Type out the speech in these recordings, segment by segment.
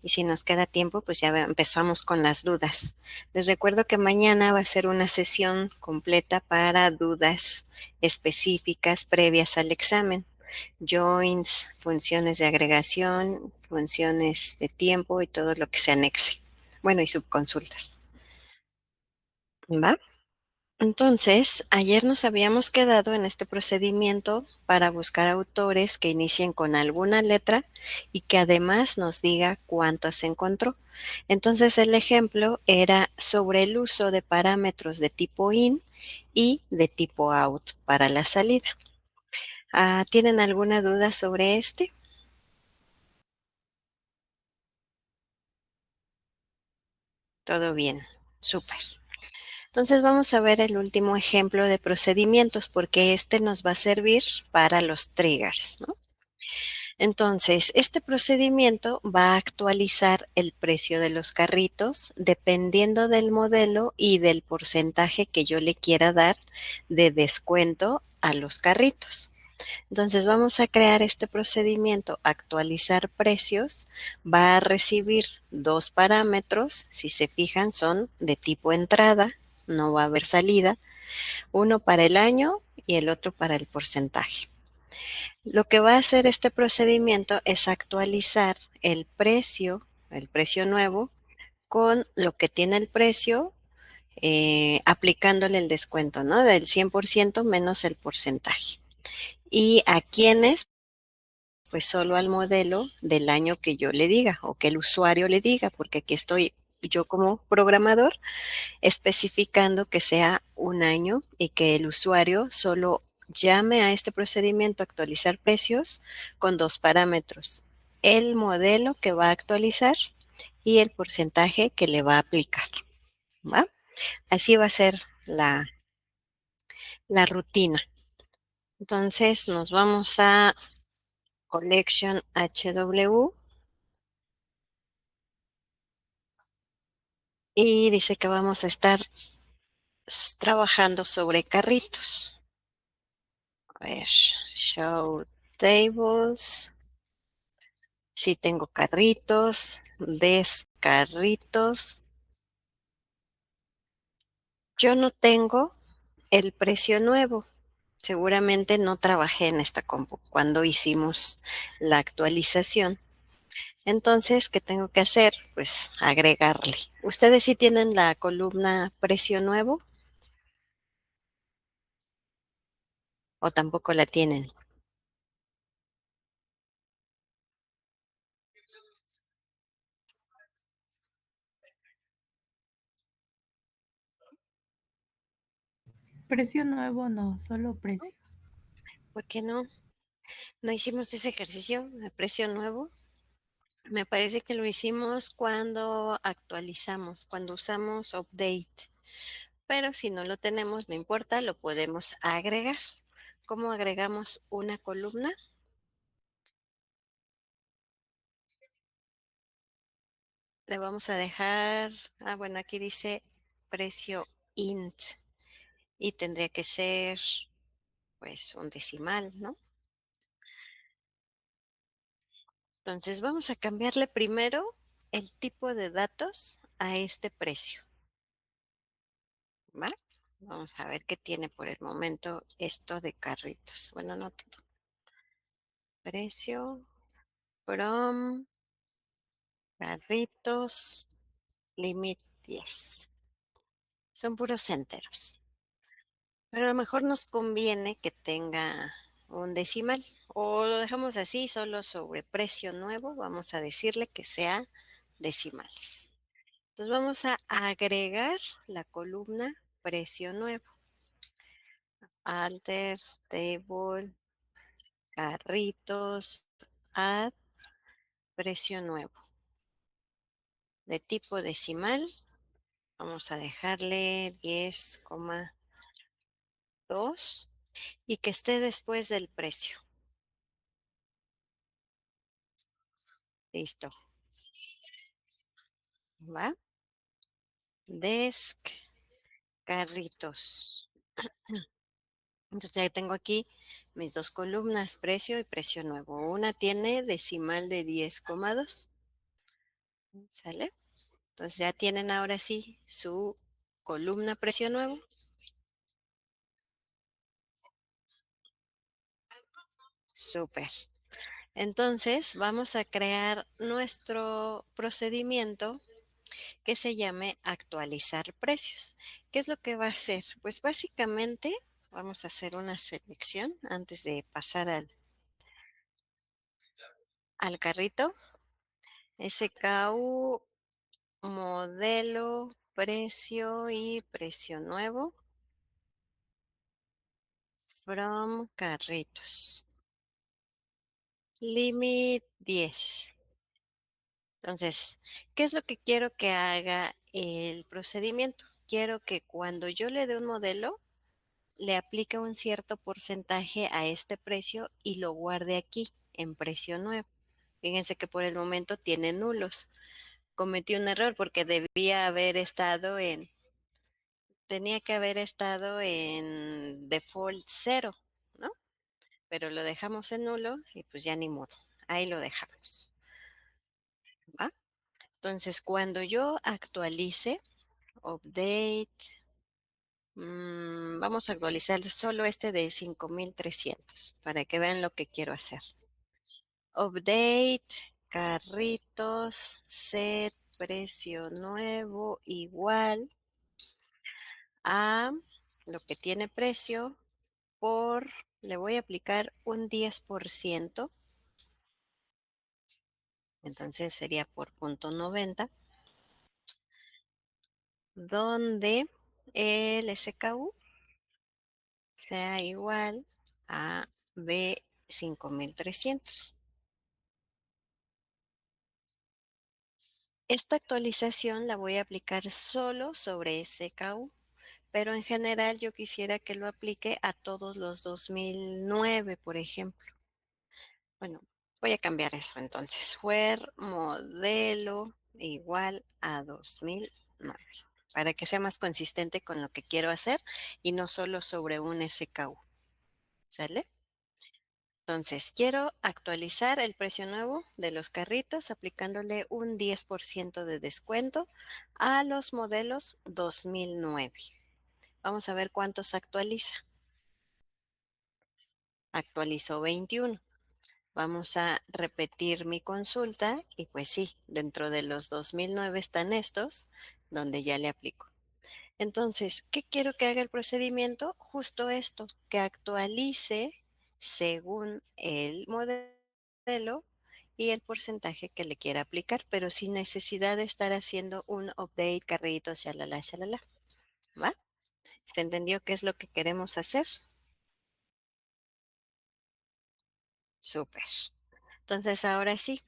Y si nos queda tiempo, pues ya empezamos con las dudas. Les recuerdo que mañana va a ser una sesión completa para dudas específicas previas al examen. Joins, funciones de agregación, funciones de tiempo y todo lo que se anexe. Bueno, y subconsultas. ¿Va? Entonces, ayer nos habíamos quedado en este procedimiento para buscar autores que inicien con alguna letra y que además nos diga cuántas se encontró. Entonces, el ejemplo era sobre el uso de parámetros de tipo in y de tipo out para la salida. ¿Tienen alguna duda sobre este? Todo bien, súper. Entonces vamos a ver el último ejemplo de procedimientos porque este nos va a servir para los triggers, ¿no? Entonces, este procedimiento va a actualizar el precio de los carritos dependiendo del modelo y del porcentaje que yo le quiera dar de descuento a los carritos. Entonces, vamos a crear este procedimiento, actualizar precios, va a recibir dos parámetros, si se fijan, son de tipo entrada, no va a haber salida, uno para el año y el otro para el porcentaje. Lo que va a hacer este procedimiento es actualizar el precio nuevo, con lo que tiene el precio, aplicándole el descuento, ¿no? Del 100% menos el porcentaje. ¿Y a quiénes? Pues solo al modelo del año que yo le diga o que el usuario le diga, porque aquí estoy yo como programador especificando que sea un año y que el usuario solo llame a este procedimiento a actualizar precios con dos parámetros: el modelo que va a actualizar y el porcentaje que le va a aplicar, ¿va? Así va a ser la rutina. Entonces nos vamos a Collection HW y dice que vamos a estar trabajando sobre carritos. A ver, show tables. Sí tengo carritos, descarritos. Yo no tengo el precio nuevo. Seguramente no trabajé en esta compu cuando hicimos la actualización. Entonces, ¿qué tengo que hacer? Pues agregarle. ¿Ustedes sí tienen la columna precio nuevo o tampoco la tienen? Precio nuevo no, solo precio. ¿Por qué no? ¿No hicimos ese ejercicio de precio nuevo? Me parece que lo hicimos cuando actualizamos, cuando usamos update. Pero si no lo tenemos, no importa, lo podemos agregar. ¿Cómo agregamos una columna? Le vamos a dejar, bueno, aquí dice precio int y tendría que ser pues un decimal, ¿no? Entonces vamos a cambiarle primero el tipo de datos a este precio, ¿va? Vamos a ver qué tiene por el momento esto de carritos. Bueno, no todo. Precio from carritos limit 10. Son puros enteros. Pero a lo mejor nos conviene que tenga un decimal. O lo dejamos así, solo sobre precio nuevo. Vamos a decirle que sea decimales. Entonces vamos a agregar la columna precio nuevo. Alter, table, carritos, add, precio nuevo. De tipo decimal, vamos a dejarle 10,2 y que esté después del precio. Listo. ¿Va? Desk, carritos. Entonces ya tengo aquí mis dos columnas, precio y precio nuevo. Una tiene decimal de 10,2 ¿Sale? Entonces ya tienen ahora sí su columna precio nuevo. Súper. Entonces vamos a crear nuestro procedimiento que se llame actualizar precios. ¿Qué es lo que va a hacer? Pues básicamente vamos a hacer una selección antes de pasar al carrito. SKU, modelo, precio y precio nuevo from carritos. Limit 10. Entonces, ¿qué es lo que quiero que haga el procedimiento? Quiero que cuando yo le dé un modelo, le aplique un cierto porcentaje a este precio y lo guarde aquí en precio nuevo. Fíjense que por el momento tiene nulos. Cometí un error porque tenía que haber estado en default cero, ¿no? Pero lo dejamos en nulo y pues ya ni modo. Ahí lo dejamos, ¿va? Entonces, cuando yo actualice, update, vamos a actualizar solo este de 5300 para que vean lo que quiero hacer. Update, carritos, set, precio nuevo igual a lo que tiene precio por, le voy a aplicar un 10%, entonces sería por punto 90, donde el SKU sea igual a B5300. Esta actualización la voy a aplicar solo sobre SKU, pero en general yo quisiera que lo aplique a todos los 2009, por ejemplo. Bueno, voy a cambiar eso entonces. Where modelo igual a 2009, para que sea más consistente con lo que quiero hacer y no solo sobre un SKU. ¿Sale? Entonces, quiero actualizar el precio nuevo de los carritos aplicándole un 10% de descuento a los modelos 2009. Vamos a ver cuántos actualiza. Actualizó 21. Vamos a repetir mi consulta y pues sí, dentro de los 2009 están estos, donde ya le aplico. Entonces, ¿qué quiero que haga el procedimiento? Justo esto, que actualice según el modelo y el porcentaje que le quiera aplicar, pero sin necesidad de estar haciendo un update, carritos, shalala, shalala. ¿Va? ¿Se entendió qué es lo que queremos hacer? Súper. Entonces, ahora sí,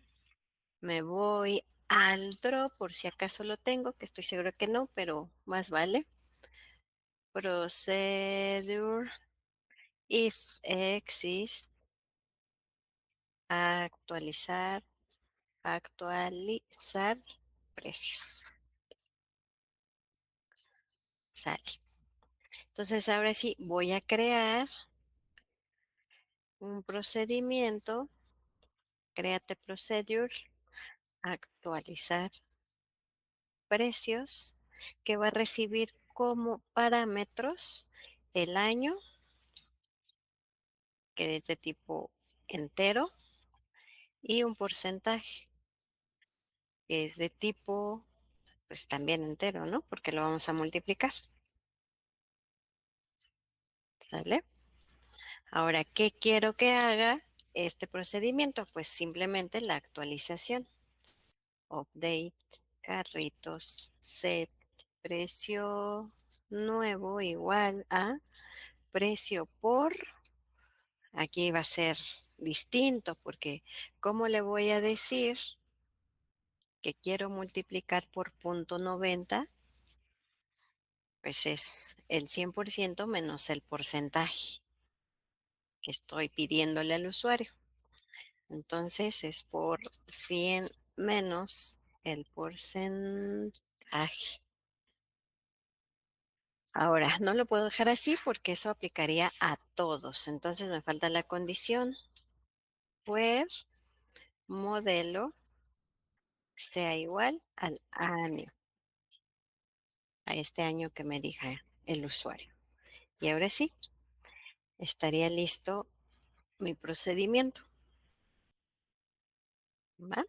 me voy al draw por si acaso lo tengo, que estoy seguro que no, pero más vale. Procedure if exist, actualizar precios. Sale. Entonces ahora sí voy a crear un procedimiento, créate procedure, actualizar precios, que va a recibir como parámetros el año, que es de tipo entero, y un porcentaje, que es de tipo, pues también entero, ¿no? Porque lo vamos a multiplicar. ¿Sale? Ahora, ¿qué quiero que haga este procedimiento? Pues simplemente la actualización. Update, carritos, set, precio nuevo igual a precio por, aquí va a ser distinto porque ¿cómo le voy a decir que quiero multiplicar por punto 90? Pues es el 100% menos el porcentaje que estoy pidiéndole al usuario. Entonces es por 100 menos el porcentaje. Ahora, no lo puedo dejar así porque eso aplicaría a todos. Entonces me falta la condición where modelo sea igual al año, a este año que me diga el usuario. Y ahora sí, estaría listo mi procedimiento, ¿va?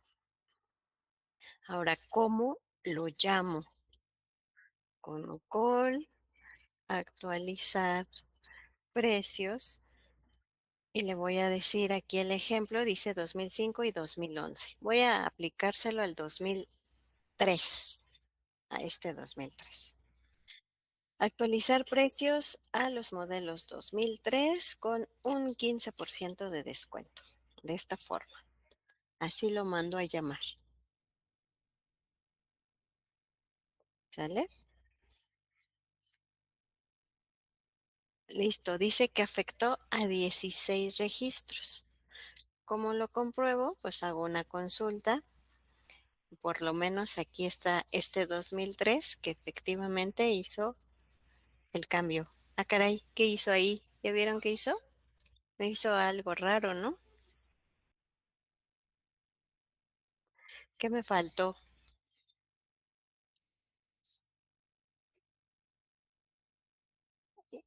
Ahora, ¿cómo lo llamo? Con call, actualizar precios. Y le voy a decir aquí el ejemplo, dice 2005 y 2011. Voy a aplicárselo al 2003, a este 2003. Actualizar precios a los modelos 2003 con un 15% de descuento. De esta forma. Así lo mando a llamar. ¿Sale? Listo. Dice que afectó a 16 registros. ¿Cómo lo compruebo? Pues hago una consulta. Por lo menos aquí está este 2003 que efectivamente hizo el cambio. Ah, caray, ¿qué hizo ahí? ¿Ya vieron qué hizo? Me hizo algo raro, ¿no? ¿Qué me faltó?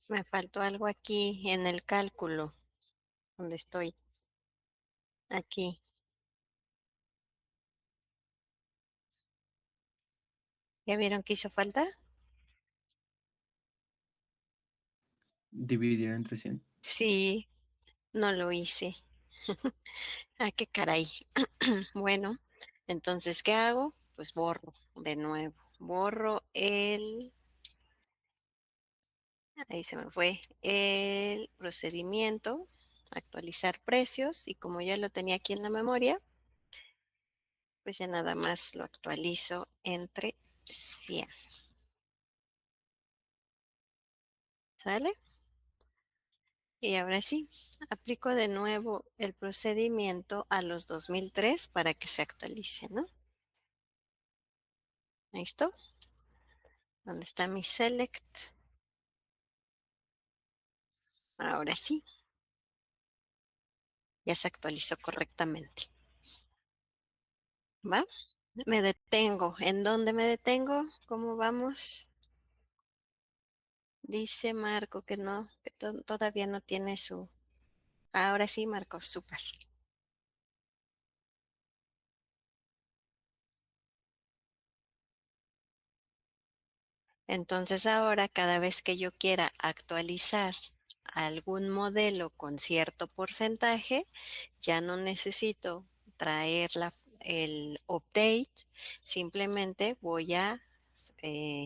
Me faltó algo aquí en el cálculo, donde estoy. Aquí. ¿Ya vieron qué hizo falta? Dividir entre 100. Sí, no lo hice. Ah, qué caray. Bueno, entonces, ¿qué hago? Pues borro de nuevo. Borro ahí se me fue, el procedimiento, actualizar precios, y como ya lo tenía aquí en la memoria, pues ya nada más lo actualizo entre 100. ¿Sale? Y ahora sí, aplico de nuevo el procedimiento a los 2003 para que se actualice, ¿no? ¿Listo? ¿Dónde está mi select? Ahora sí, ya se actualizó correctamente. ¿Va? Me detengo. ¿En dónde me detengo? ¿Cómo vamos? Dice Marco que no, que todavía no tiene su... Ahora sí, Marco, súper. Entonces ahora cada vez que yo quiera actualizar algún modelo con cierto porcentaje, ya no necesito traer el update, simplemente voy a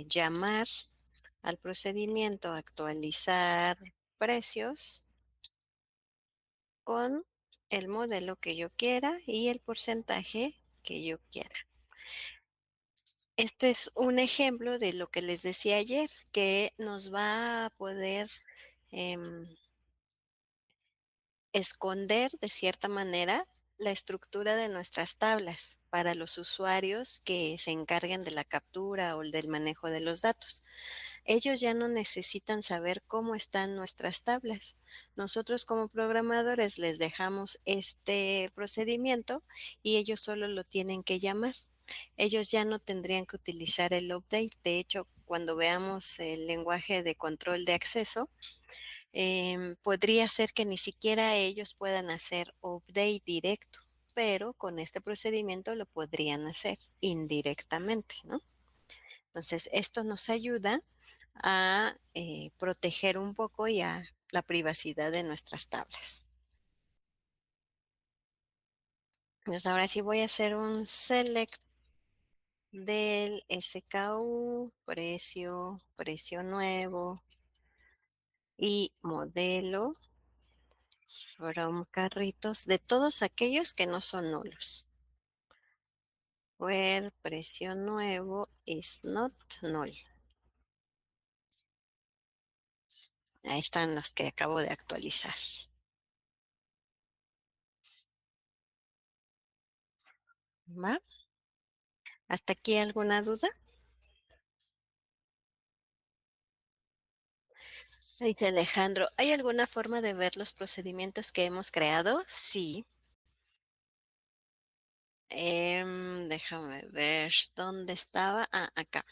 llamar al procedimiento actualizar precios con el modelo que yo quiera y el porcentaje que yo quiera. Este es un ejemplo de lo que les decía ayer, que nos va a poder em, esconder de cierta manera la estructura de nuestras tablas para los usuarios que se encarguen de la captura o del manejo de los datos. Ellos ya no necesitan saber cómo están nuestras tablas. Nosotros como programadores les dejamos este procedimiento y ellos solo lo tienen que llamar. Ellos ya no tendrían que utilizar el update. De hecho, cuando veamos el lenguaje de control de acceso, podría ser que ni siquiera ellos puedan hacer update directo, pero con este procedimiento lo podrían hacer indirectamente, ¿no? Entonces, esto nos ayuda a proteger un poco ya la privacidad de nuestras tablas. Entonces, ahora sí voy a hacer un select del SKU, precio nuevo y modelo from carritos de todos aquellos que no son nulos. Where precio nuevo is not null. Ahí están los que acabo de actualizar. ¿Va? ¿Hasta aquí alguna duda? Dice Alejandro, ¿hay alguna forma de ver los procedimientos que hemos creado? Sí. Déjame ver dónde estaba. Ah, acá.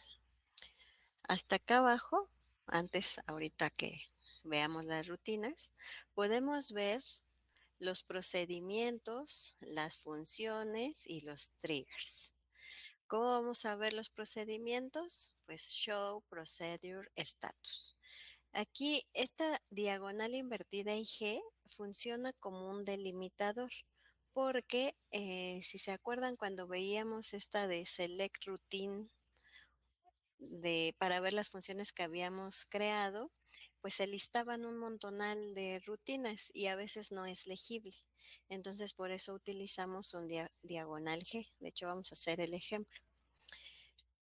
Hasta acá abajo, antes, ahorita que veamos las rutinas, podemos ver los procedimientos, las funciones y los triggers. ¿Cómo vamos a ver los procedimientos? Pues show, procedure, status. Aquí esta diagonal invertida y G funciona como un delimitador porque si se acuerdan cuando veíamos esta de select routine para ver las funciones que habíamos creado, pues se listaban un montonal de rutinas y a veces no es legible. Entonces por eso utilizamos un diagonal G. De hecho vamos a hacer el ejemplo.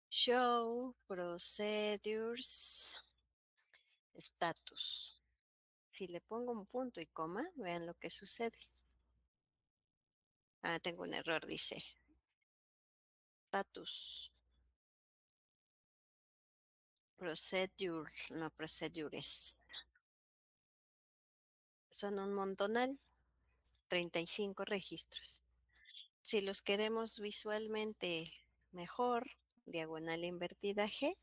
Show procedures status. Si le pongo un punto y coma, vean lo que sucede. Ah, tengo un error, dice status. Procedure, no procedures. Son un montonal, 35 registros. Si los queremos visualmente mejor, diagonal invertida G,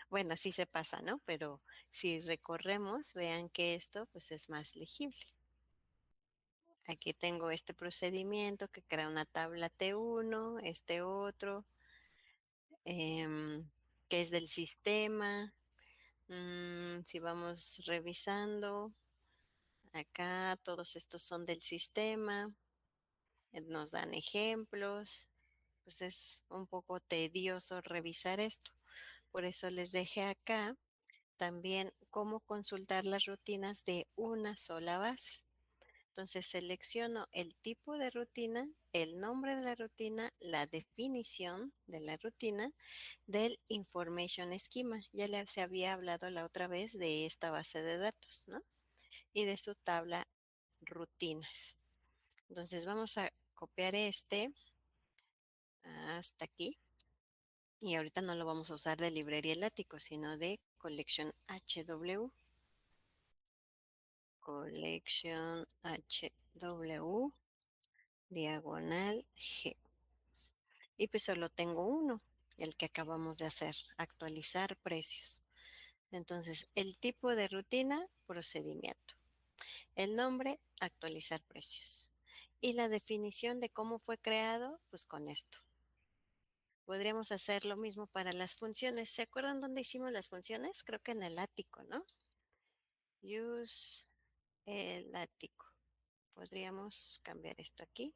bueno, así se pasa, ¿no? Pero si recorremos, vean que esto pues es más legible. Aquí tengo este procedimiento que crea una tabla T1, este otro, que es del sistema. Si vamos revisando, acá todos estos son del sistema, nos dan ejemplos, pues es un poco tedioso revisar esto. Por eso les dejé acá también cómo consultar las rutinas de una sola base. Entonces selecciono el tipo de rutina, el nombre de la rutina, la definición de la rutina del Information Schema. Ya les había hablado la otra vez de esta base de datos, ¿no? Y de su tabla rutinas. Entonces vamos a copiar este hasta aquí. Y ahorita no lo vamos a usar de librería elático, sino de Collection HW. Collection HW diagonal G. Y pues solo tengo uno, el que acabamos de hacer, actualizar precios. Entonces, el tipo de rutina, procedimiento. El nombre, actualizar precios. Y la definición de cómo fue creado, pues con esto. Podríamos hacer lo mismo para las funciones. ¿Se acuerdan dónde hicimos las funciones? Creo que en el ático, ¿no? Use el ático. Podríamos cambiar esto aquí.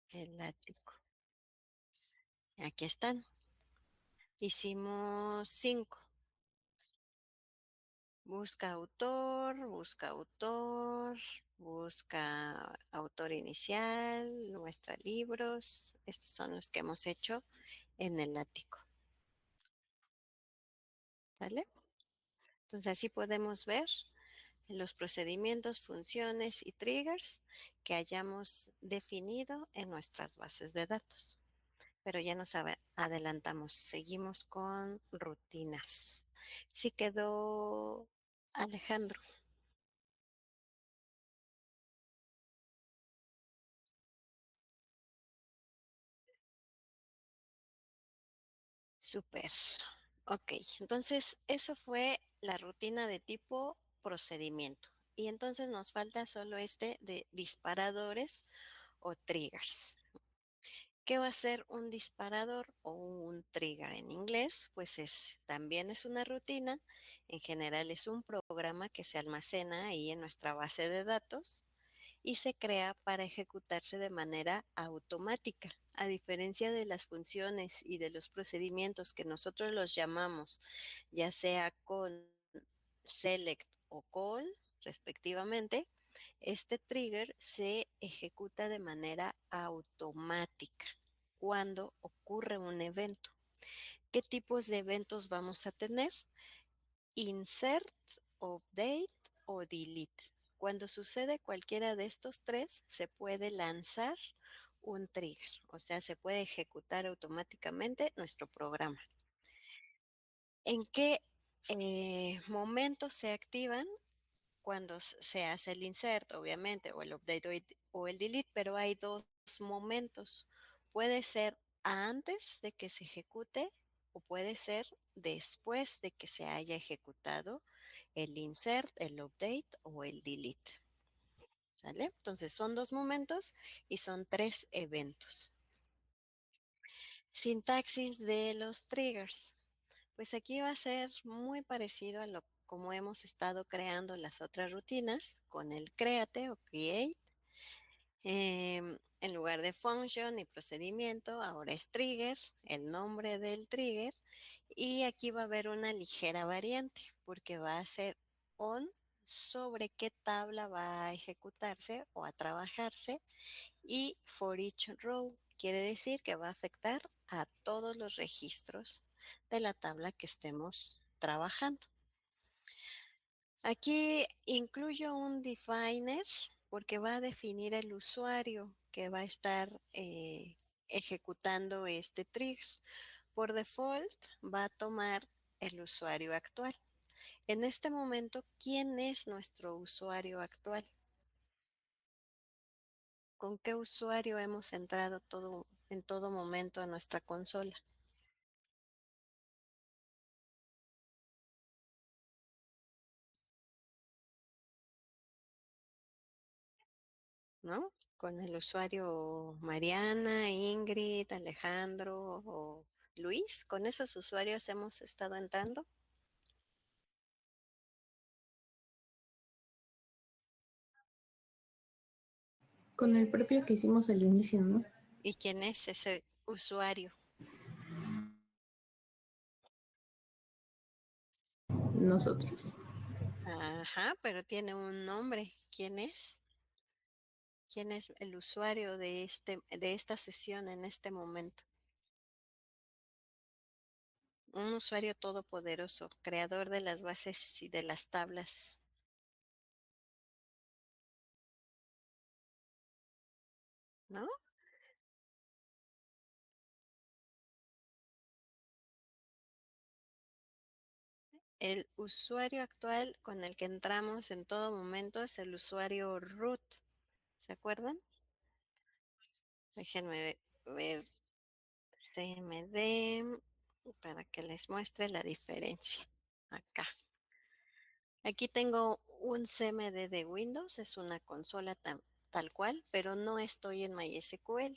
El ático. Aquí están. Hicimos 5. Busca autor inicial, muestra libros. Estos son los que hemos hecho en el ático. ¿Sale? Entonces así podemos ver los procedimientos, funciones y triggers que hayamos definido en nuestras bases de datos. Pero ya nos adelantamos, seguimos con rutinas. Sí quedó Alejandro. Súper. Ok, entonces eso fue la rutina de tipo procedimiento. Y entonces nos falta solo este de disparadores o triggers. ¿Qué va a ser un disparador o un trigger en inglés? Pues también es una rutina. En general es un programa que se almacena ahí en nuestra base de datos y se crea para ejecutarse de manera automática. A diferencia de las funciones y de los procedimientos que nosotros los llamamos, ya sea con select o call, respectivamente, este trigger se ejecuta de manera automática cuando ocurre un evento. ¿Qué tipos de eventos vamos a tener? Insert, update o delete. Cuando sucede cualquiera de estos tres, se puede lanzar un trigger, o sea, se puede ejecutar automáticamente nuestro programa. ¿En qué momentos se activan? cuando se hace el insert, obviamente, o el update o el delete, pero hay dos momentos. Puede ser antes de que se ejecute o puede ser después de que se haya ejecutado el insert, el update o el delete. ¿Sale? Entonces son dos momentos y son tres eventos. Sintaxis de los triggers. Pues aquí va a ser muy parecido a lo como hemos estado creando las otras rutinas con el create o create. En lugar de function y procedimiento, ahora es trigger, el nombre del trigger. Y aquí va a haber una ligera variante porque va a ser on sobre qué tabla va a ejecutarse o a trabajarse y for each row quiere decir que va a afectar a todos los registros de la tabla que estemos trabajando. Aquí incluyo un definer porque va a definir el usuario que va a estar ejecutando este trigger. Por default va a tomar el usuario actual. En este momento, ¿quién es nuestro usuario actual? ¿Con qué usuario hemos entrado en todo momento a nuestra consola? ¿No? Con el usuario Mariana, Ingrid, Alejandro o Luis. Con esos usuarios hemos estado entrando. Con el propio que hicimos al inicio, ¿no? ¿Y quién es ese usuario? Nosotros. Ajá, pero tiene un nombre. ¿Quién es? ¿Quién es el usuario de esta sesión en este momento? Un usuario todopoderoso, creador de las bases y de las tablas, ¿no? El usuario actual con el que entramos en todo momento es el usuario root. ¿Se acuerdan? Déjenme ver CMD para que les muestre la diferencia. Acá. Aquí tengo un CMD de Windows, es una consola tal cual, pero no estoy en MySQL.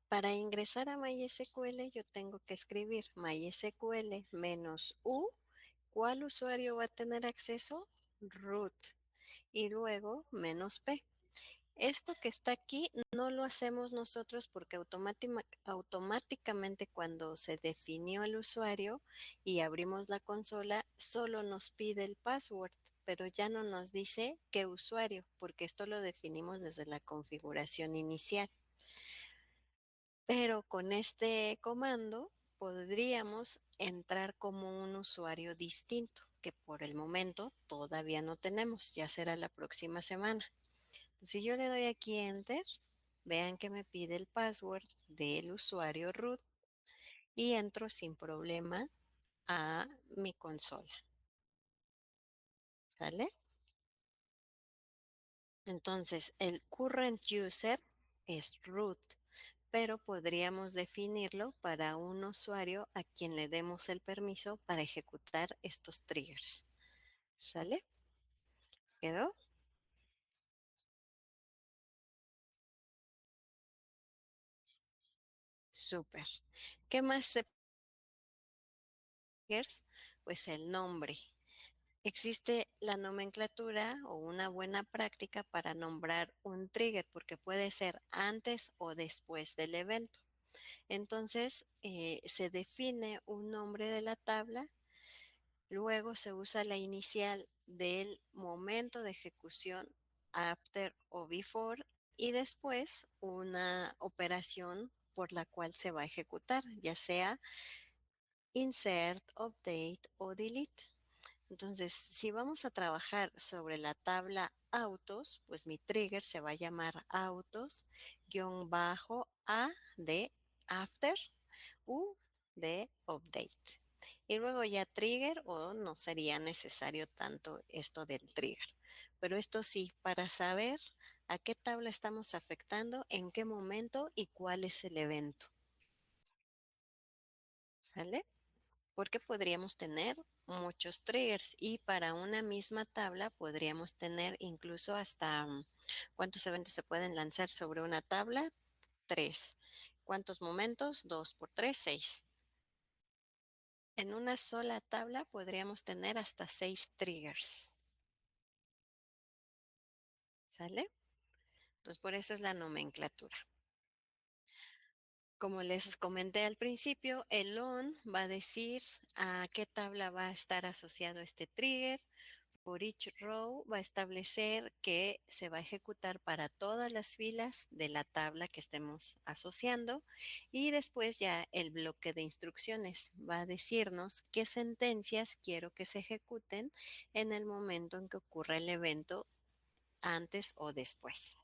Para ingresar a MySQL yo tengo que escribir MySQL menos U. ¿Cuál usuario va a tener acceso? Root. Y luego menos P. Esto que está aquí no lo hacemos nosotros porque automáticamente cuando se definió el usuario y abrimos la consola, solo nos pide el password, pero ya no nos dice qué usuario, porque esto lo definimos desde la configuración inicial. Pero con este comando podríamos entrar como un usuario distinto, que por el momento todavía no tenemos, ya será la próxima semana. Si yo le doy aquí Enter, vean que me pide el password del usuario root y entro sin problema a mi consola. ¿Sale? Entonces, el current user es root, pero podríamos definirlo para un usuario a quien le demos el permiso para ejecutar estos triggers. ¿Sale? ¿Quedó? Súper. ¿Qué más se triggers? Pues el nombre. Existe la nomenclatura o una buena práctica para nombrar un trigger porque puede ser antes o después del evento. Entonces, se define un nombre de la tabla, luego se usa la inicial del momento de ejecución, after o before, y después una operación por la cual se va a ejecutar, ya sea insert, update o delete. Entonces, si vamos a trabajar sobre la tabla autos, pues mi trigger se va a llamar autos, guión bajo A de after, U de update. Y luego ya trigger o no sería necesario tanto esto del trigger. pero esto sí, para saber a qué tabla estamos afectando, en qué momento y cuál es el evento. ¿Sale? Porque podríamos tener muchos triggers y para una misma tabla podríamos tener incluso hasta ¿cuántos eventos se pueden lanzar sobre una tabla? 3. ¿Cuántos momentos? 2 por 3, 6. En una sola tabla podríamos tener hasta 6 triggers. ¿Sale? Entonces, por eso es la nomenclatura. Como les comenté al principio, el on va a decir a qué tabla va a estar asociado este trigger. For each row va a establecer que se va a ejecutar para todas las filas de la tabla que estemos asociando y después ya el bloque de instrucciones va a decirnos qué sentencias quiero que se ejecuten en el momento en que ocurra el evento antes o después.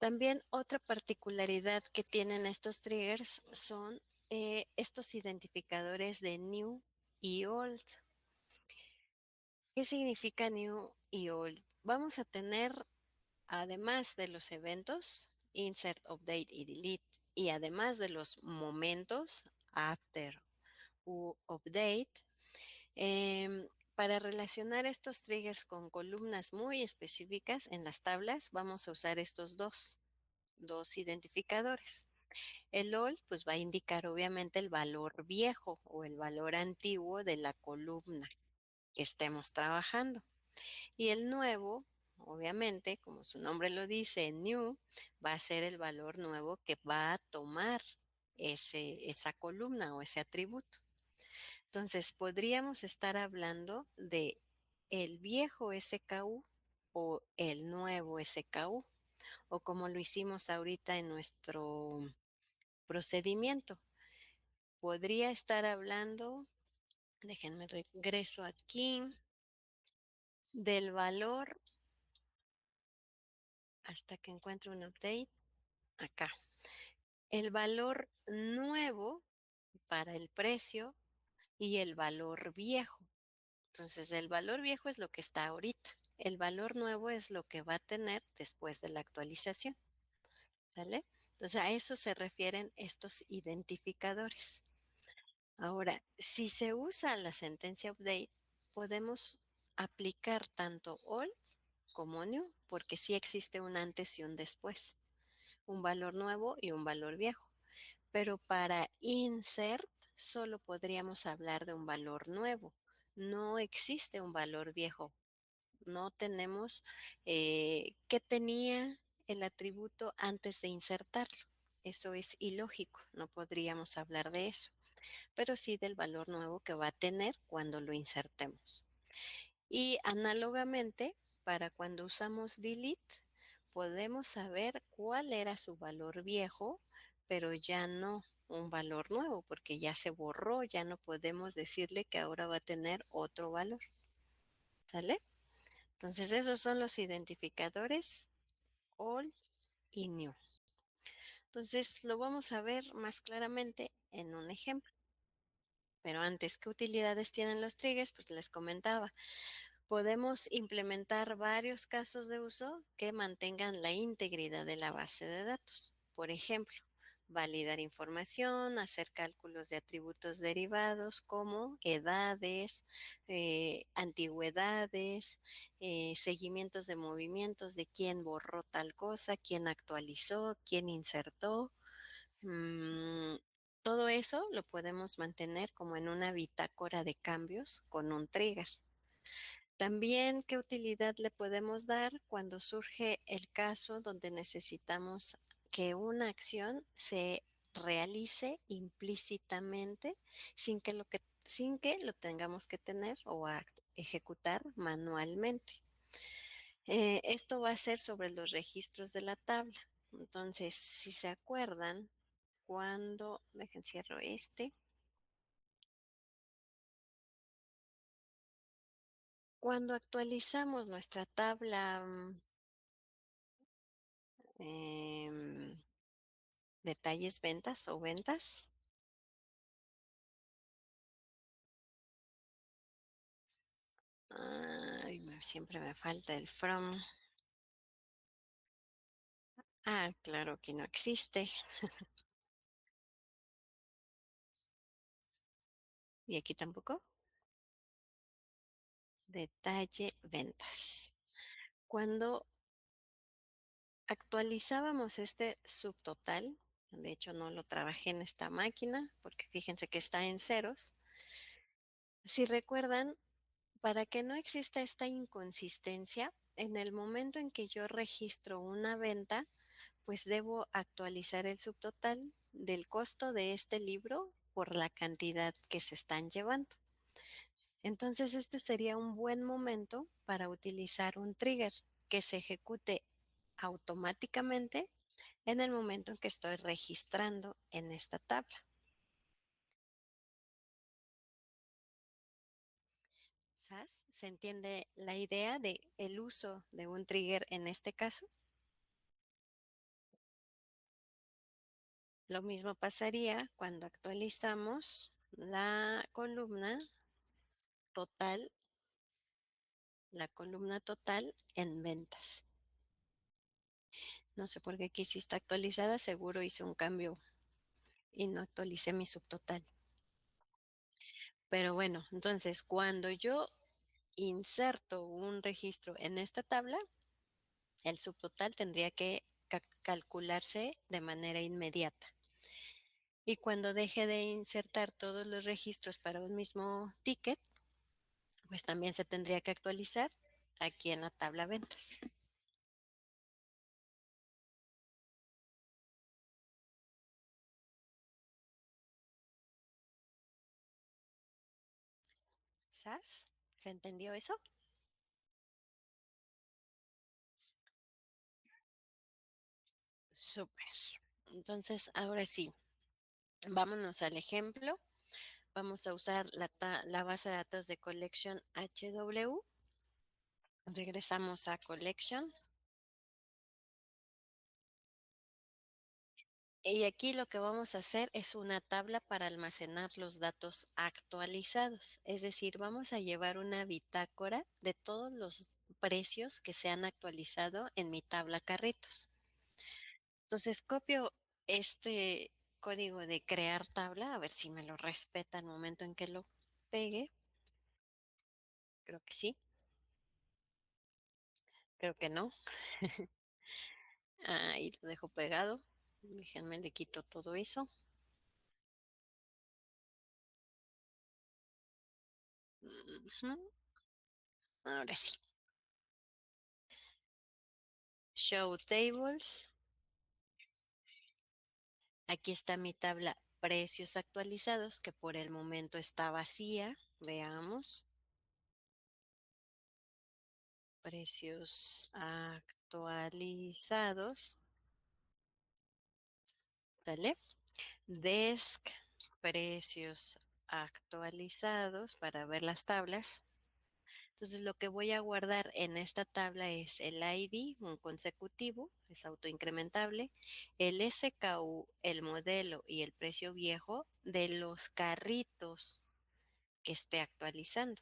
También otra particularidad que tienen estos triggers son estos identificadores de new y old. ¿Qué significa new y old? Vamos a tener, además de los eventos, insert, update y delete, y además de los momentos, after u update, para relacionar estos triggers con columnas muy específicas en las tablas, vamos a usar estos dos identificadores. El old pues va a indicar obviamente el valor viejo o el valor antiguo de la columna que estemos trabajando. Y el nuevo, obviamente, como su nombre lo dice, new, va a ser el valor nuevo que va a tomar esa columna o ese atributo. Entonces, podríamos estar hablando de el viejo SKU o el nuevo SKU, o como lo hicimos ahorita en nuestro procedimiento. Podría estar hablando, déjenme regreso aquí, del valor hasta que encuentre un update. Acá. El valor nuevo para el precio y el valor viejo. Entonces, el valor viejo es lo que está ahorita. El valor nuevo es lo que va a tener después de la actualización. ¿Sale? Entonces, a eso se refieren estos identificadores. Ahora, si se usa la sentencia update, podemos aplicar tanto old como new, porque sí existe un antes y un después, un valor nuevo y un valor viejo. Pero para insert solo podríamos hablar de un valor nuevo. No existe un valor viejo. No tenemos qué tenía el atributo antes de insertarlo. Eso es ilógico. No podríamos hablar de eso, pero sí del valor nuevo que va a tener cuando lo insertemos. Y análogamente, para cuando usamos delete, podemos saber cuál era su valor viejo, pero ya no un valor nuevo, porque ya se borró, ya no podemos decirle que ahora va a tener otro valor. ¿Sale? Entonces, esos son los identificadores old y new. Entonces, lo vamos a ver más claramente en un ejemplo. Pero antes, ¿qué utilidades tienen los triggers? Pues les comentaba. Podemos implementar varios casos de uso que mantengan la integridad de la base de datos. Por ejemplo, validar información, hacer cálculos de atributos derivados como edades, antigüedades, seguimientos de movimientos de quién borró tal cosa, quién actualizó, quién insertó. Mm, todo eso lo podemos mantener como en una bitácora de cambios con un trigger. También, ¿qué utilidad le podemos dar cuando surge el caso donde necesitamos que una acción se realice implícitamente sin que lo tengamos que tener o ejecutar manualmente? Esto va a ser sobre los registros de la tabla. Entonces, si se acuerdan, dejen cierro cuando actualizamos nuestra tabla, em, detalles ventas o ventas. Ay, siempre me falta el from. Ah, claro que no existe. Y aquí tampoco. Detalle ventas. Cuando actualizábamos este subtotal, de hecho no lo trabajé en esta máquina porque fíjense que está en ceros. Si recuerdan, para que no exista esta inconsistencia, en el momento en que yo registro una venta, pues debo actualizar el subtotal del costo de este libro por la cantidad que se están llevando. Entonces, este sería un buen momento para utilizar un trigger que se ejecute automáticamente en el momento en que estoy registrando en esta tabla. ¿Sabes? ¿Se entiende la idea de el uso de un trigger en este caso? Lo mismo pasaría cuando actualizamos total, la columna total en ventas. No sé por qué aquí sí está actualizada, seguro hice un cambio y no actualicé mi subtotal. Pero bueno, entonces cuando yo inserto un registro en esta tabla, el subtotal tendría que calcularse de manera inmediata. Y cuando deje de insertar todos los registros para un mismo ticket, pues también se tendría que actualizar aquí en la tabla ventas. ¿Sas? ¿Se entendió eso? Súper. Entonces, ahora sí, vámonos al ejemplo. Vamos a usar la base de datos de Collection HW. Regresamos a Collection. Y aquí lo que vamos a hacer es una tabla para almacenar los datos actualizados. Es decir, vamos a llevar una bitácora de todos los precios que se han actualizado en mi tabla carritos. Entonces copio este código de crear tabla, a ver si me lo respeta el momento en que lo pegue. Creo que sí, creo que no. Ahí lo dejo pegado. Déjenme, le quito todo eso. Ujú. Ahora sí. Show tables. Aquí está mi tabla precios actualizados, que por el momento está vacía. Veamos. Precios actualizados. ¿Vale? Desk, precios actualizados para ver las tablas. Entonces, lo que voy a guardar en esta tabla es el ID, un consecutivo, es autoincrementable, el SKU, el modelo y el precio viejo de los carritos que esté actualizando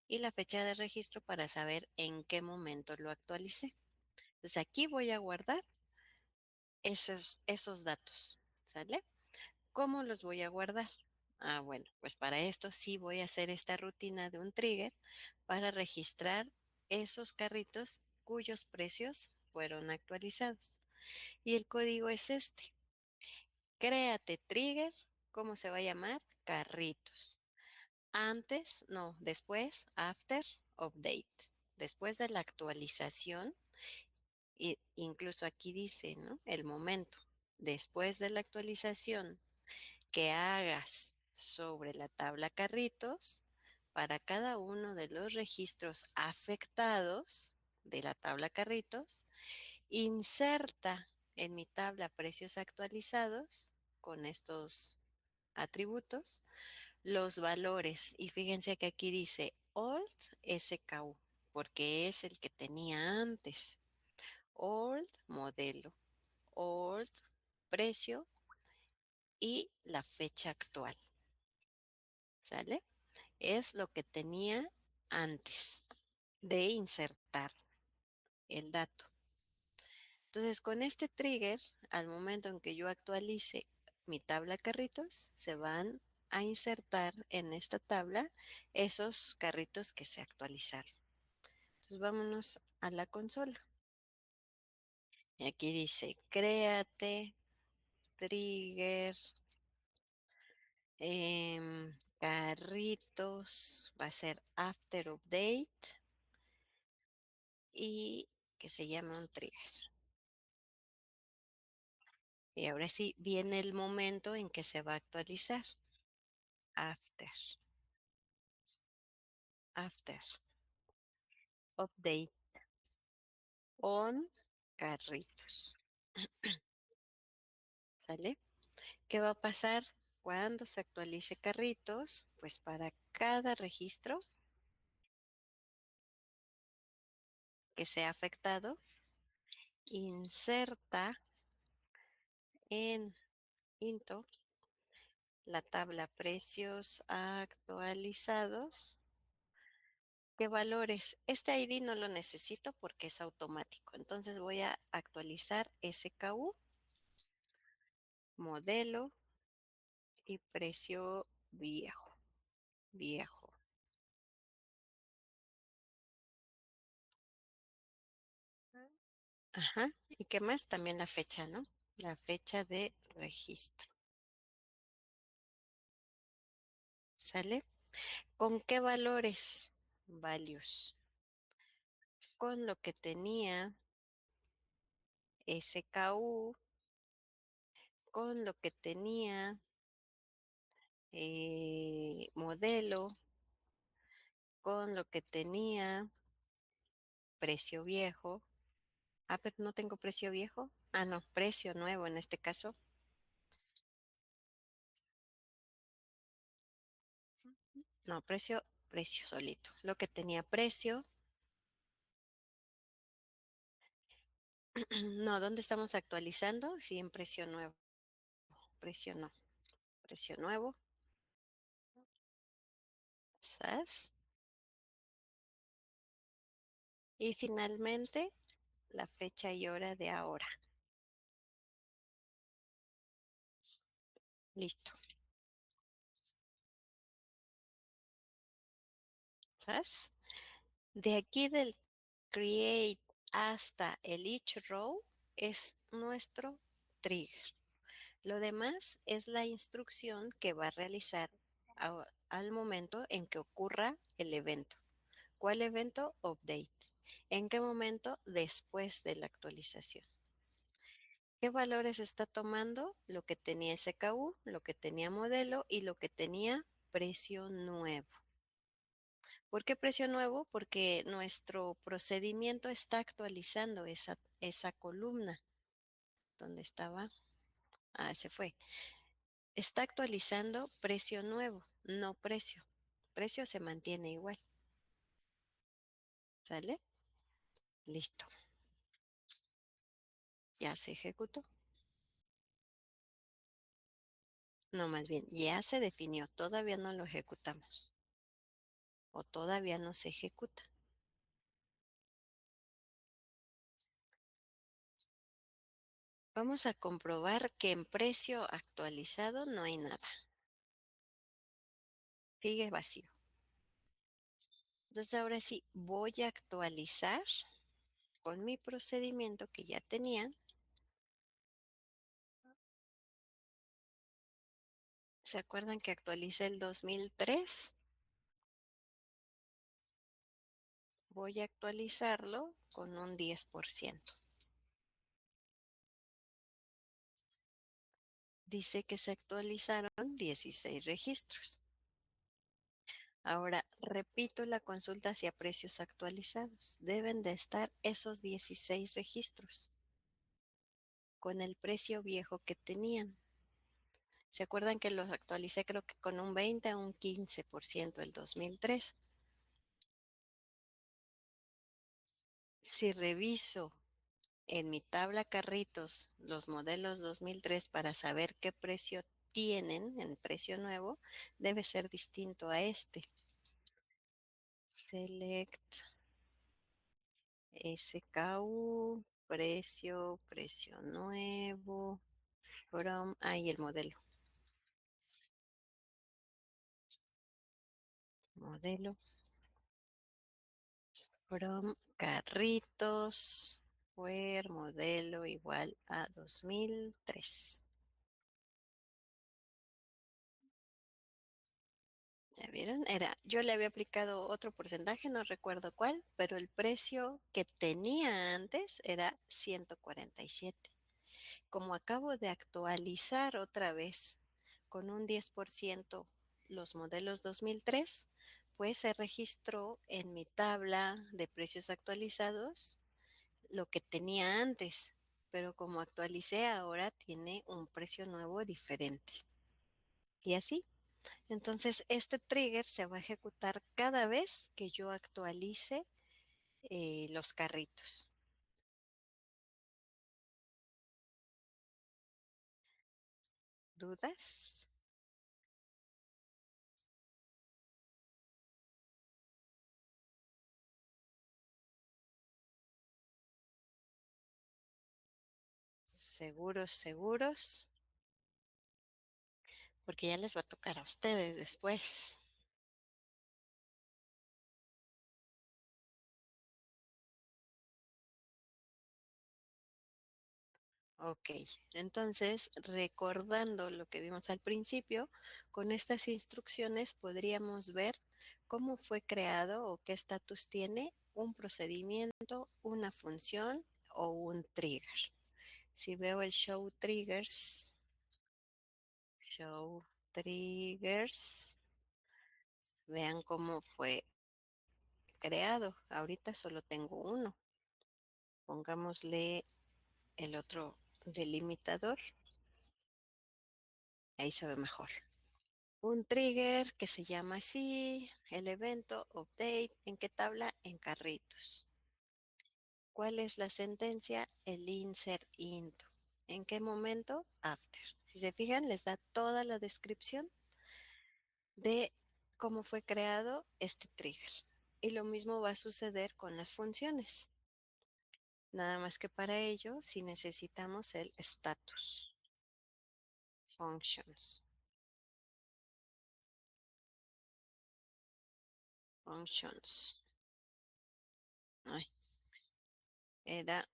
y la fecha de registro para saber en qué momento lo actualicé. Entonces, aquí voy a guardar esos datos, ¿sale? ¿Cómo los voy a guardar? Ah, bueno, pues para esto sí voy a hacer esta rutina de un trigger para registrar esos carritos cuyos precios fueron actualizados. Y el código es este. Créate trigger, ¿cómo se va a llamar? Carritos. Antes, no, después, after, update. Después de la actualización, y incluso aquí dice, ¿no? El momento. Después de la actualización que hagas sobre la tabla carritos para cada uno de los registros afectados de la tabla carritos, inserta en mi tabla precios actualizados con estos atributos los valores. Y fíjense que aquí dice old SKU, porque es el que tenía antes. Old modelo, old precio y la fecha actual. ¿Sale? Es lo que tenía antes de insertar el dato. Entonces, con este trigger, al momento en que yo actualice mi tabla carritos, se van a insertar en esta tabla esos carritos que se actualizaron. Entonces, vámonos a la consola. Y aquí dice, créate, trigger, carritos, va a ser after update y que se llama un trigger. Y ahora sí, viene el momento en que se va a actualizar. After, after, update, on, carritos. ¿Sale? ¿Qué va a pasar cuando se actualice carritos? Pues para cada registro que sea afectado, inserta en into la tabla precios actualizados. ¿Qué valores? Este ID no lo necesito porque es automático. Entonces voy a actualizar SKU, modelo y precio viejo. Viejo. Ajá. ¿Y qué más? También la fecha, ¿no? La fecha de registro. ¿Sale? ¿Con qué valores? Values. Con lo que tenía SKU, con lo que tenía modelo, con lo que tenía precio viejo. Ah, pero no tengo precio viejo. Ah, no, precio nuevo en este caso. No, precio solito. Lo que tenía precio. No, ¿dónde estamos actualizando? Sí, en precio nuevo. Precio no. Precio nuevo. ¿Sabes? Y finalmente, la fecha y hora de ahora. Listo. ¿Sabes? De aquí del create hasta el each row es nuestro trigger. Lo demás es la instrucción que va a realizar al momento en que ocurra el evento. ¿Cuál evento? Update. ¿En qué momento? Después de la actualización. ¿Qué valores está tomando? Lo que tenía SKU, lo que tenía modelo y lo que tenía precio nuevo. ¿Por qué precio nuevo? Porque nuestro procedimiento está actualizando esa columna. ¿Dónde estaba? Ah, se fue. Está actualizando precio nuevo, no precio. Precio se mantiene igual. ¿Sale? Listo. Ya se ejecutó. No, más bien, ya se definió. Todavía no lo ejecutamos. O todavía no se ejecuta. Vamos a comprobar que en precio actualizado no hay nada. Sigue vacío. Entonces ahora sí, voy a actualizar con mi procedimiento que ya tenía. ¿Se acuerdan que actualicé el 2003? Voy a actualizarlo con un 10%. Dice que se actualizaron 16 registros. Ahora, repito la consulta hacia precios actualizados. Deben de estar esos 16 registros con el precio viejo que tenían. ¿Se acuerdan que los actualicé creo que con un 20 a un 15% el 2003? Si reviso en mi tabla carritos los modelos 2003 para saber qué precio tienen en precio nuevo, debe ser distinto a este. Select SKU, precio nuevo, from, ahí el modelo, from carritos, where modelo igual a 2003. ¿Ya vieron? Yo le había aplicado otro porcentaje, no recuerdo cuál, pero el precio que tenía antes era 147. Como acabo de actualizar otra vez con un 10% los modelos 2003, pues se registró en mi tabla de precios actualizados lo que tenía antes, pero como actualicé ahora tiene un precio nuevo diferente. Y así. Entonces, este trigger se va a ejecutar cada vez que yo actualice los carritos. ¿Dudas? ¿Seguros, seguros? Porque ya les va a tocar a ustedes después. Ok, entonces, recordando lo que vimos al principio, con estas instrucciones podríamos ver cómo fue creado o qué estatus tiene un procedimiento, una función o un trigger. Si veo el show triggers, vean cómo fue creado. Ahorita solo tengo uno. Pongámosle el otro delimitador. Ahí se ve mejor. Un trigger que se llama así, el evento update, ¿en qué tabla? En carritos. ¿Cuál es la sentencia? El insert into. ¿En qué momento? After. Si se fijan, les da toda la descripción de cómo fue creado este trigger. Y lo mismo va a suceder con las funciones. Nada más que para ello, si necesitamos el status, functions, functions. Ay, era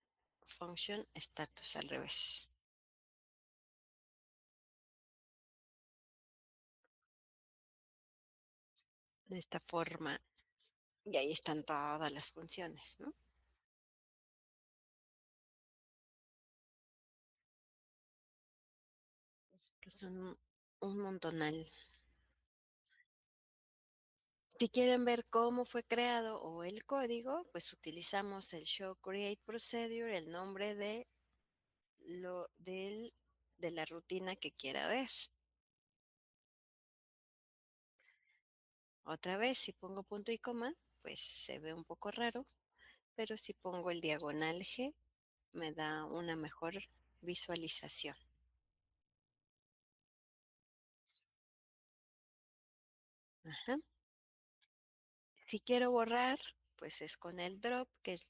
function status al revés. De esta forma, y ahí están todas las funciones, ¿no? Que son un montonal. Si quieren ver cómo fue creado o el código, pues utilizamos el show create procedure, el nombre de de la rutina que quiera ver. Otra vez, si pongo punto y coma, pues se ve un poco raro, pero si pongo el diagonal G, me da una mejor visualización. Ajá. Si quiero borrar, pues es con el drop,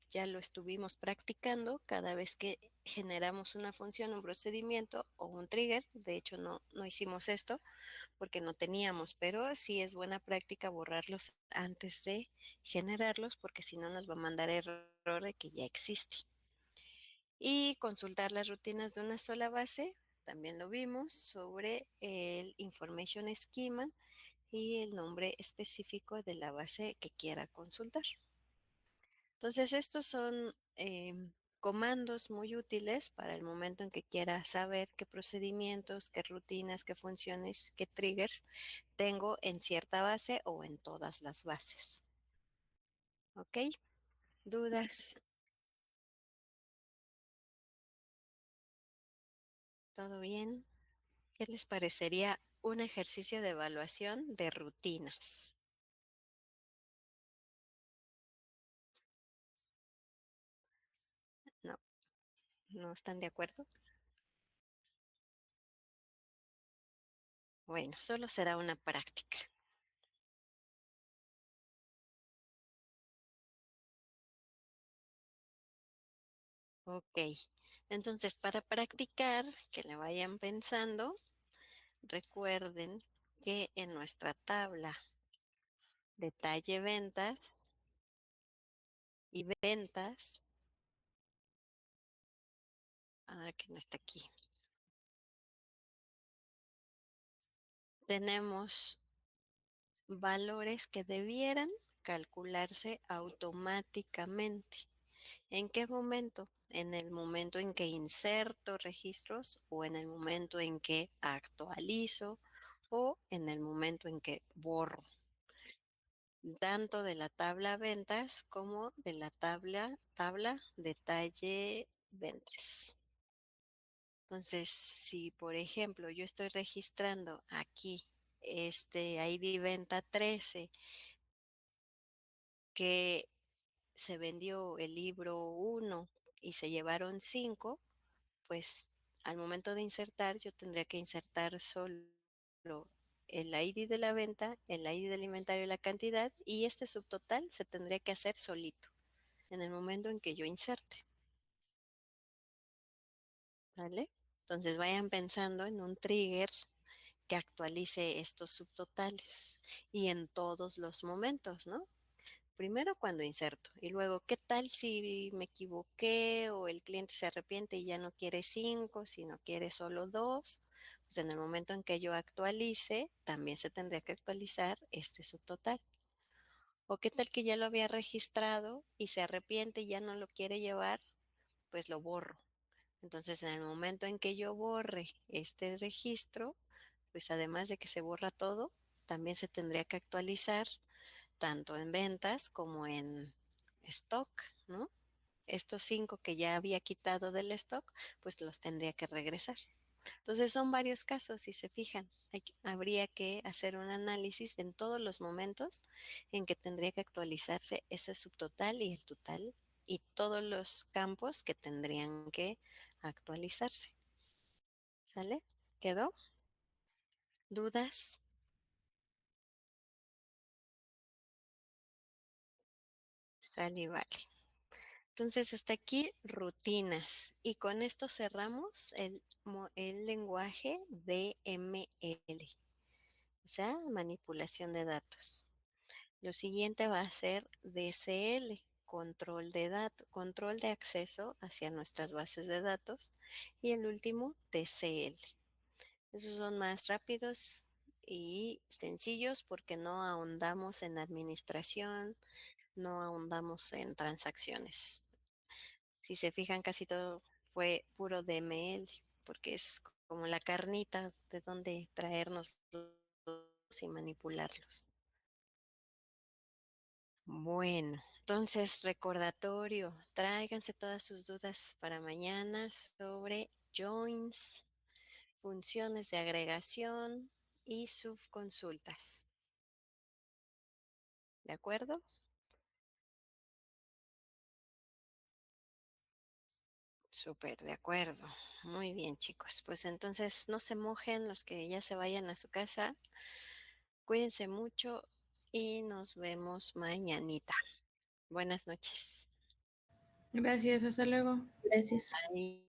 ya lo estuvimos practicando cada vez que generamos una función, un procedimiento o un trigger. De hecho, no hicimos esto porque no teníamos, pero sí es buena práctica borrarlos antes de generarlos porque si no nos va a mandar error de que ya existe. Y consultar las rutinas de una sola base, también lo vimos, sobre el Information Schema y el nombre específico de la base que quiera consultar. Entonces, estos son comandos muy útiles para el momento en que quiera saber qué procedimientos, qué rutinas, qué funciones, qué triggers tengo en cierta base o en todas las bases. ¿Ok? ¿Dudas? ¿Todo bien? ¿Qué les parecería un ejercicio de evaluación de rutinas? ¿No? ¿No están de acuerdo? Bueno, solo será una práctica. Ok, entonces para practicar, que le vayan pensando, recuerden que en nuestra tabla de talle ventas y ventas, que no está aquí, tenemos valores que debieran calcularse automáticamente. ¿En qué momento? En el momento en que inserto registros o en el momento en que actualizo o en el momento en que borro, tanto de la tabla ventas como de la tabla detalle ventas. Entonces, si por ejemplo yo estoy registrando aquí este ID venta 13 que se vendió el libro 1 y se llevaron 5, pues al momento de insertar yo tendría que insertar solo el ID de la venta, el ID del inventario y la cantidad, y este subtotal se tendría que hacer solito en el momento en que yo inserte, ¿vale? Entonces vayan pensando en un trigger que actualice estos subtotales y en todos los momentos, ¿no? Primero cuando inserto y luego, ¿qué tal si me equivoqué o el cliente se arrepiente y ya no quiere 5, sino quiere solo 2? Pues en el momento en que yo actualice, también se tendría que actualizar este subtotal. ¿O qué tal que ya lo había registrado y se arrepiente y ya no lo quiere llevar? Pues lo borro. Entonces, en el momento en que yo borre este registro, pues además de que se borra todo, también se tendría que actualizar tanto en ventas como en stock, ¿no? Estos 5 que ya había quitado del stock, pues los tendría que regresar. Entonces son varios casos, si se fijan, habría que hacer un análisis en todos los momentos en que tendría que actualizarse ese subtotal y el total y todos los campos que tendrían que actualizarse. ¿Sale? ¿Quedó? ¿Dudas? Sale y vale. Entonces, hasta aquí rutinas. Y con esto cerramos el lenguaje DML, o sea, manipulación de datos. Lo siguiente va a ser DCL, control de datos, control de acceso hacia nuestras bases de datos. Y el último, TCL. Esos son más rápidos y sencillos porque no ahondamos en administración, no ahondamos en transacciones. Si se fijan, casi todo fue puro DML, porque es como la carnita de donde traernos y manipularlos. Bueno, entonces recordatorio, tráiganse todas sus dudas para mañana sobre joins, funciones de agregación y subconsultas. ¿De acuerdo? Súper, de acuerdo. Muy bien, chicos. Pues entonces no se mojen los que ya se vayan a su casa. Cuídense mucho y nos vemos mañanita. Buenas noches. Gracias, hasta luego. Gracias. Bye.